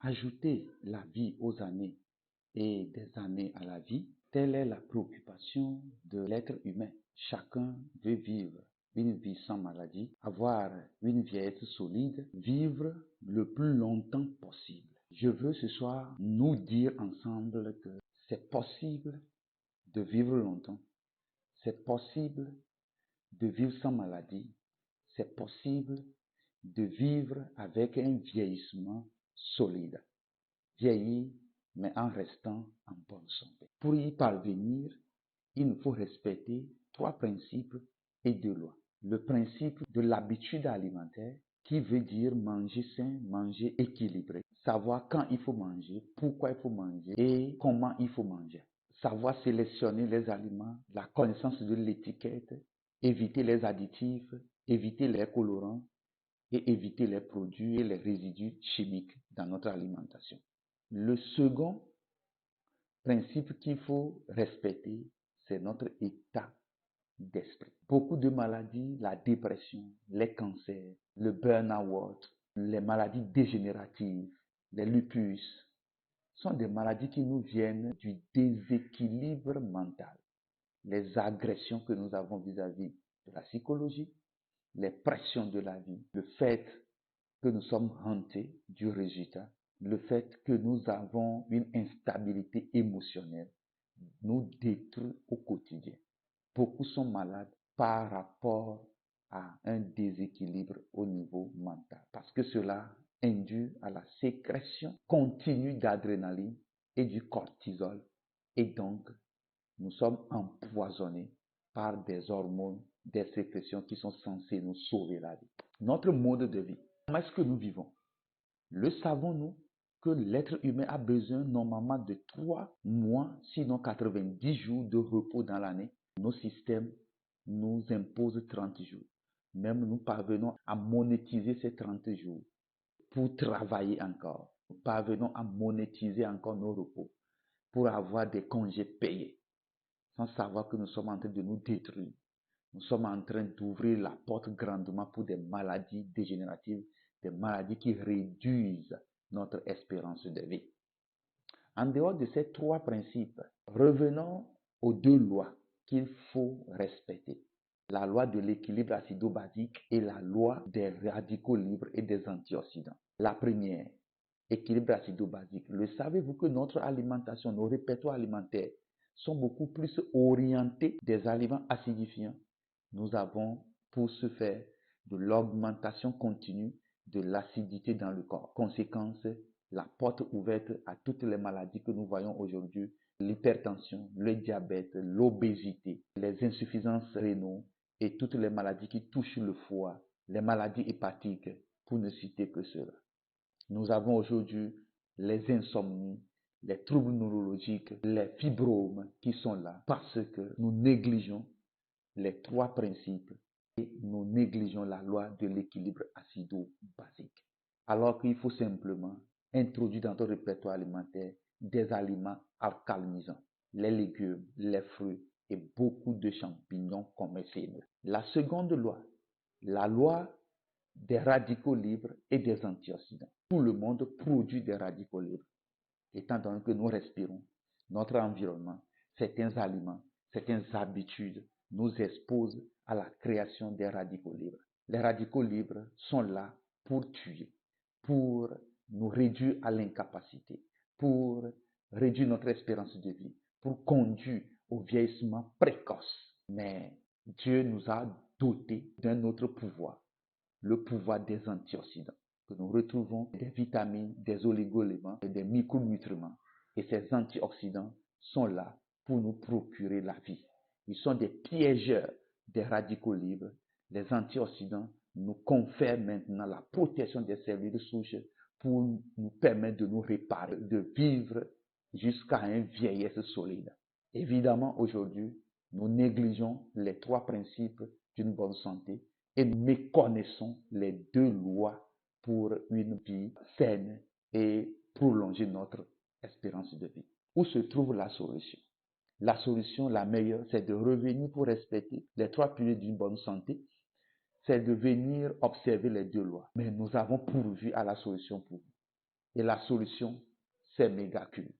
Ajouter la vie aux années et des années à la vie, telle est la préoccupation de l'être humain. Chacun veut vivre une vie sans maladie, avoir une vieillesse solide, vivre le plus longtemps possible. Je veux ce soir nous dire ensemble que c'est possible de vivre longtemps, c'est possible de vivre sans maladie, c'est possible de vivre avec un vieillissement solide. Vieillir, mais en restant en bonne santé. Pour y parvenir, il nous faut respecter 3 principes et 2 lois. Le principe de l'habitude alimentaire, qui veut dire manger sain, manger équilibré. Savoir quand il faut manger, pourquoi il faut manger et comment il faut manger. Savoir sélectionner les aliments, la connaissance de l'étiquette, éviter les additifs, éviter les colorants et éviter les produits et les résidus chimiques dans notre alimentation. Le second principe qu'il faut respecter, c'est notre état d'esprit. Beaucoup de maladies, la dépression, les cancers, le burn-out, les maladies dégénératives, les lupus, sont des maladies qui nous viennent du déséquilibre mental. Les agressions que nous avons vis-à-vis de la psychologie, les pressions de la vie, le fait que nous sommes hantés du résultat, le fait que nous avons une instabilité émotionnelle nous détruit au quotidien. Beaucoup sont malades par rapport à un déséquilibre au niveau mental parce que cela induit à la sécrétion continue d'adrénaline et du cortisol et donc nous sommes empoisonnés par des hormones, des sécrétions qui sont censées nous sauver la vie. Notre mode de vie, comment est-ce que nous vivons? Le savons-nous que l'être humain a besoin normalement de 3 mois, sinon 90 jours de repos dans l'année. Nos systèmes nous imposent 30 jours. Même nous parvenons à monétiser ces 30 jours pour travailler encore. Nous parvenons à monétiser encore nos repos pour avoir des congés payés, sans savoir que nous sommes en train de nous détruire. Nous sommes en train d'ouvrir la porte grandement pour des maladies dégénératives, des maladies qui réduisent notre espérance de vie. En dehors de ces 3 principes, revenons aux 2 lois qu'il faut respecter. La loi de l'équilibre acido-basique et la loi des radicaux libres et des antioxydants. La première, équilibre acido-basique. Le savez-vous que notre alimentation, nos répertoires alimentaires sont beaucoup plus orientés des aliments acidifiants? Nous avons pour ce faire de l'augmentation continue de l'acidité dans le corps. Conséquence, la porte ouverte à toutes les maladies que nous voyons aujourd'hui, l'hypertension, le diabète, l'obésité, les insuffisances rénaux et toutes les maladies qui touchent le foie, les maladies hépatiques, pour ne citer que cela. Nous avons aujourd'hui les insomnies, les troubles neurologiques, les fibromes qui sont là parce que nous négligeons les 3 principes et nous négligeons la loi de l'équilibre acido-basique. Alors qu'il faut simplement introduire dans notre répertoire alimentaire des aliments alcalinisants, les légumes, les fruits et beaucoup de champignons comestibles. La seconde loi, la loi des radicaux libres et des antioxydants. Tout le monde produit des radicaux libres, étant donné que nous respirons, notre environnement, certains aliments, certaines habitudes nous exposent à la création des radicaux libres. Les radicaux libres sont là pour tuer, pour nous réduire à l'incapacité, pour réduire notre espérance de vie, pour conduire au vieillissement précoce. Mais Dieu nous a dotés d'un autre pouvoir, le pouvoir des antioxydants, que nous retrouvons des vitamines, des oligo-éléments et des micronutriments. Et ces antioxydants sont là pour nous procurer la vie. Ils sont des piégeurs des radicaux libres. Les antioxydants nous confèrent maintenant la protection des cellules souches pour nous permettre de nous réparer, de vivre jusqu'à une vieillesse solide. Évidemment, aujourd'hui, nous négligeons les 3 principes d'une bonne santé et nous méconnaissons les 2 lois pour une vie saine et prolonger notre espérance de vie. Où se trouve la solution? La solution, la meilleure, c'est de revenir pour respecter les 3 piliers d'une bonne santé. C'est de venir observer les 2 lois. Mais nous avons pourvu à la solution pour vous. Et la solution, c'est Mégacure.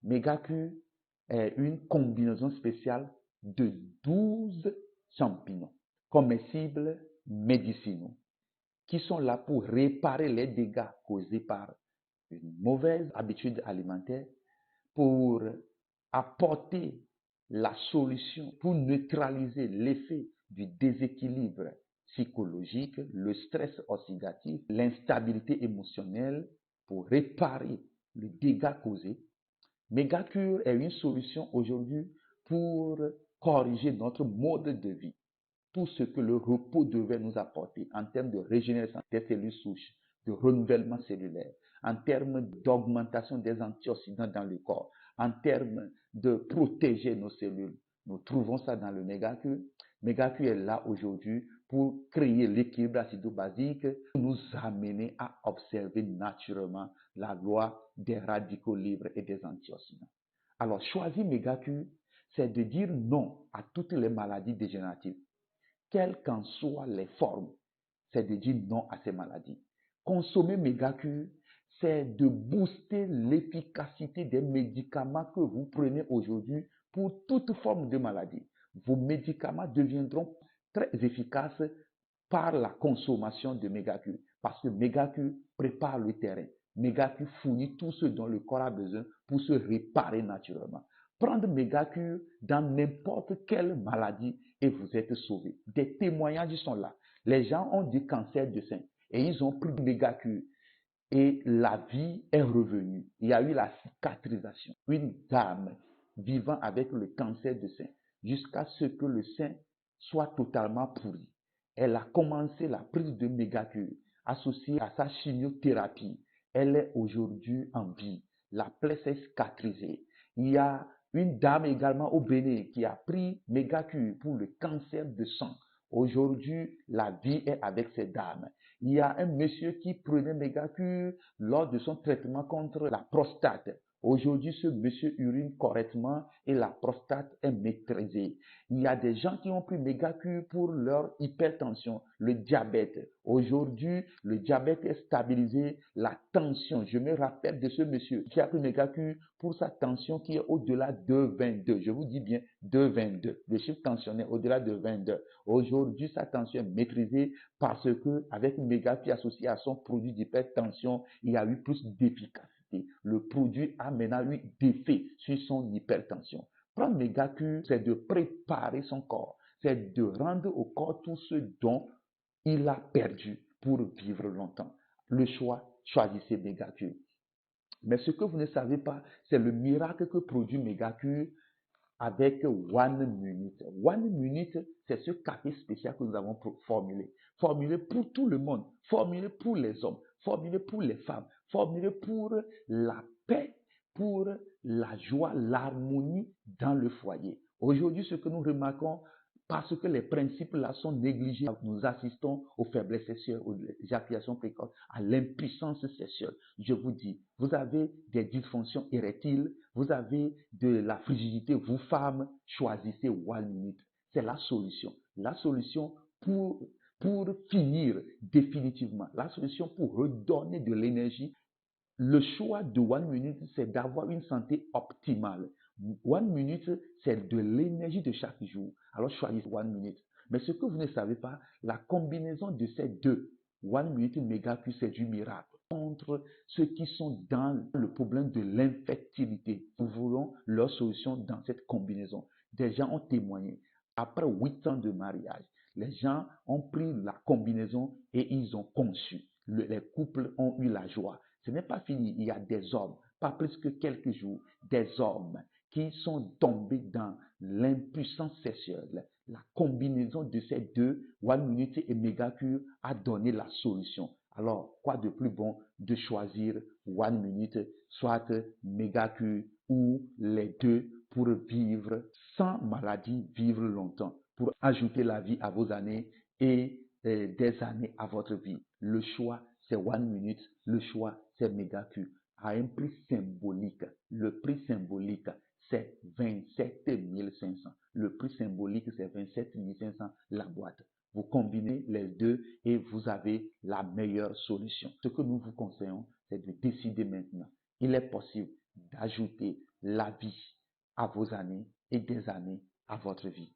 Mégacure est une combinaison spéciale de 12 champignons comestibles médicinaux qui sont là pour réparer les dégâts causés par une mauvaise habitude alimentaire, pour apporter la solution, pour neutraliser l'effet du déséquilibre psychologique, le stress oxydatif, l'instabilité émotionnelle, pour réparer le dégât causé. Mégacure est une solution aujourd'hui pour corriger notre mode de vie. Tout ce que le repos devait nous apporter en termes de régénération des cellules souches, de renouvellement cellulaire, en termes d'augmentation des antioxydants dans le corps, en termes de protéger nos cellules. Nous trouvons ça dans le Mégacure. Mégacure est là aujourd'hui pour créer l'équilibre acido-basique, pour nous amener à observer naturellement la loi des radicaux libres et des antioxydants. Alors, choisir Mégacure, c'est de dire non à toutes les maladies dégénératives, quelles qu'en soient les formes, c'est de dire non à ces maladies. Consommer Mégacure, c'est de booster l'efficacité des médicaments que vous prenez aujourd'hui pour toute forme de maladie. Vos médicaments deviendront très efficaces par la consommation de Mégacure, parce que Mégacure prépare le terrain. Mégacure fournit tout ce dont le corps a besoin pour se réparer naturellement. Prendre Mégacure dans n'importe quelle maladie et vous êtes sauvé. Des témoignages sont là. Les gens ont du cancer du sein et ils ont pris Mégacure et la vie est revenue. Il y a eu la cicatrisation. Une dame vivant avec le cancer du sein jusqu'à ce que le sein soit totalement pourri. Elle a commencé la prise de Mégacure associée à sa chimiothérapie. Elle est aujourd'hui en vie. La plaie s'est cicatrisée. Il y a une dame également au Bénin qui a pris Mégacure pour le cancer de sang. Aujourd'hui, la vie est avec cette dame. Il y a un monsieur qui prenait Mégacure lors de son traitement contre la prostate. Aujourd'hui, ce monsieur urine correctement et la prostate est maîtrisée. Il y a des gens qui ont pris Mégacure pour leur hypertension, le diabète. Aujourd'hui, le diabète est stabilisé, la tension. Je me rappelle de ce monsieur qui a pris Mégacure pour sa tension qui est au-delà de 22. Je vous dis bien de 22. Le chiffre tensionnaire au-delà de 22. Aujourd'hui, sa tension est maîtrisée parce que avec Mégacure associé à son produit d'hypertension, il y a eu plus d'efficacité. Le produit a maintenant eu d'effet sur son hypertension. Prendre Mégacure, c'est de préparer son corps, c'est de rendre au corps tout ce dont il a perdu pour vivre longtemps. Le choix, choisissez Mégacure. Mais ce que vous ne savez pas, c'est le miracle que produit Mégacure avec One Minute. One Minute, c'est ce café spécial que nous avons formulé. Formulé pour tout le monde, formulé pour les hommes, formulé pour les femmes, formulé pour la paix, pour la joie, l'harmonie dans le foyer. Aujourd'hui, ce que nous remarquons, parce que les principes là sont négligés, nous assistons aux faiblesses sexuelles, aux éjaculations précoces, à l'impuissance sexuelle. Je vous dis, vous avez des dysfonctions érectiles, vous avez de la frigidité, vous femmes, choisissez One Minute. C'est la solution. La solution pour finir définitivement. La solution pour redonner de l'énergie. Le choix de One Minute, c'est d'avoir une santé optimale. One Minute, c'est de l'énergie de chaque jour. Alors choisissez One Minute. Mais ce que vous ne savez pas, la combinaison de ces deux, One Minute Mégacure, c'est du miracle. Contre ceux qui sont dans le problème de l'infertilité, nous voulons leur solution dans cette combinaison. Des gens ont témoigné. Après 8 ans de mariage, les gens ont pris la combinaison et ils ont conçu. Les couples ont eu la joie. Ce n'est pas fini. Il y a des hommes, pas plus que quelques jours, des hommes qui sont tombés dans l'impuissance sexuelle. La combinaison de ces deux, One Minute et Mégacure, a donné la solution. Alors, quoi de plus bon de choisir One Minute, soit Mégacure ou les deux pour vivre sans maladie, vivre longtemps, pour ajouter la vie à vos années et des années à votre vie. Le choix, c'est One Minute. Le choix, c'est Mégacure. À un prix symbolique. Le prix symbolique, c'est 27 500. Le prix symbolique, c'est 27 500 la boîte. Vous combinez les deux et vous avez la meilleure solution. Ce que nous vous conseillons, c'est de décider maintenant. Il est possible d'ajouter la vie à vos années et des années à votre vie.